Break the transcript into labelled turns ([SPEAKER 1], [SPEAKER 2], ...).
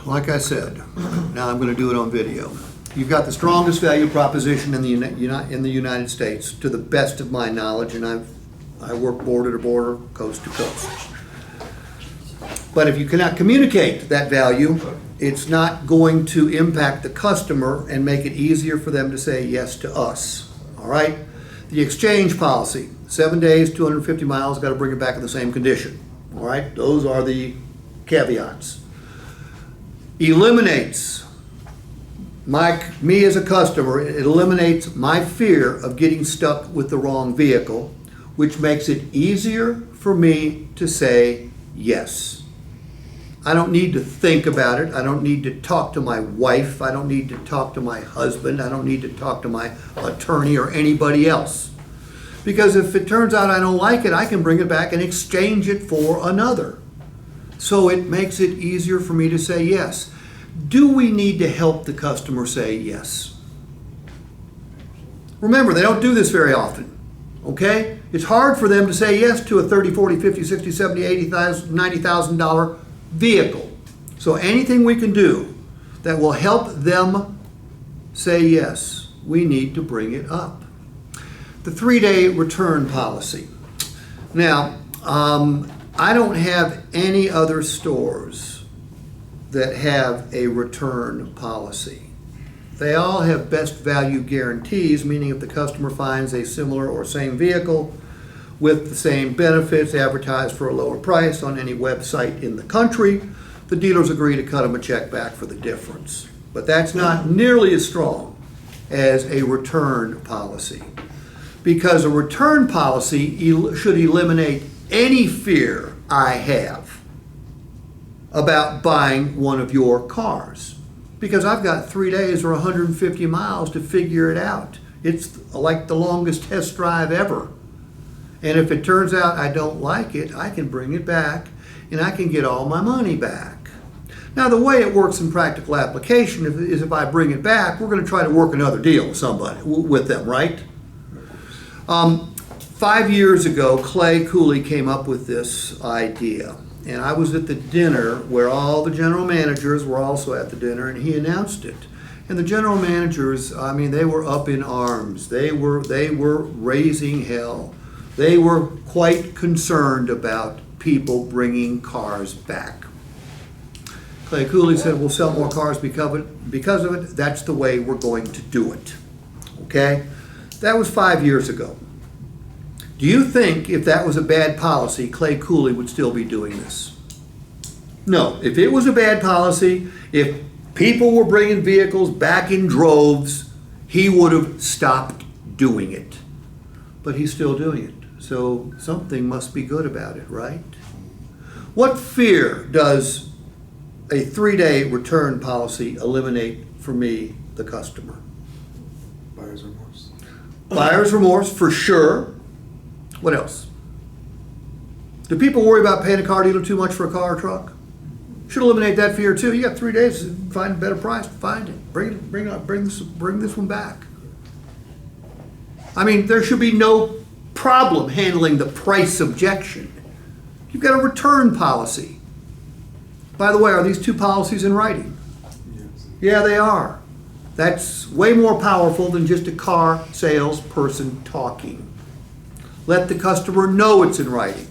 [SPEAKER 1] like I said, now I'm going to do it on video. You've got the strongest value proposition in the United States, to the best of my knowledge, and I work border to border, coast to coast. But if you cannot communicate that value, it's not going to impact the customer and make it easier for them to say yes to us. All right? The exchange policy, 7 days, 250 miles, got to bring it back in the same condition. All right? Those are the caveats. Eliminates me as a customer, it eliminates my fear of getting stuck with the wrong vehicle, which makes it easier for me to say yes. I don't need to think about it. I don't need to talk to my wife. I don't need to talk to my husband. I don't need to talk to my attorney or anybody else. Because if it turns out I don't like it, I can bring it back and exchange it for another. So it makes it easier for me to say yes. Do we need to help the customer say yes? Remember, they don't do this very often, okay? It's hard for them to say yes to a $30,000, $40,000, $50,000, $60,000, $70,000, $80,000, $90,000 vehicle. So anything we can do that will help them say yes, we need to bring it up. The 3-day return policy. Now, I don't have any other stores that have a return policy. They all have best value guarantees, meaning if the customer finds a similar or same vehicle with the same benefits advertised for a lower price on any website in the country, the dealers agree to cut them a check back for the difference. But that's not nearly as strong as a return policy, because a return policy should eliminate any fear I have about buying one of your cars, because I've got 3 days or 150 miles to figure it out. It's like the longest test drive ever. And if it turns out I don't like it, I can bring it back and I can get all my money back. Now, the way it works in practical application is if I bring it back, we're going to try to work another deal with them, right? 5 years ago, Clay Cooley came up with this idea. And I was at the dinner where all the general managers were also at the dinner, and he announced it. And the general managers, I mean, they were up in arms. They were raising hell. They were quite concerned about people bringing cars back. Clay Cooley said, we'll sell more cars because of it. That's the way we're going to do it. Okay? That was 5 years ago. Do you think if that was a bad policy, Clay Cooley would still be doing this? No. If it was a bad policy, if people were bringing vehicles back in droves, he would have stopped doing it. But he's still doing it. So something must be good about it, right? What fear does a 3-day return policy eliminate for me, the customer?
[SPEAKER 2] Buyer's remorse.
[SPEAKER 1] Buyer's remorse, for sure. What else? Do people worry about paying a car dealer too much for a car or truck? Should eliminate that fear too. You got 3 days to find a better price. Find it. Bring this one back. I mean, there should be no problem handling the price objection. You've got a return policy. By the way, are these two policies in writing?
[SPEAKER 2] Yes.
[SPEAKER 1] Yeah, they are. That's way more powerful than just a car salesperson talking. Let the customer know it's in writing.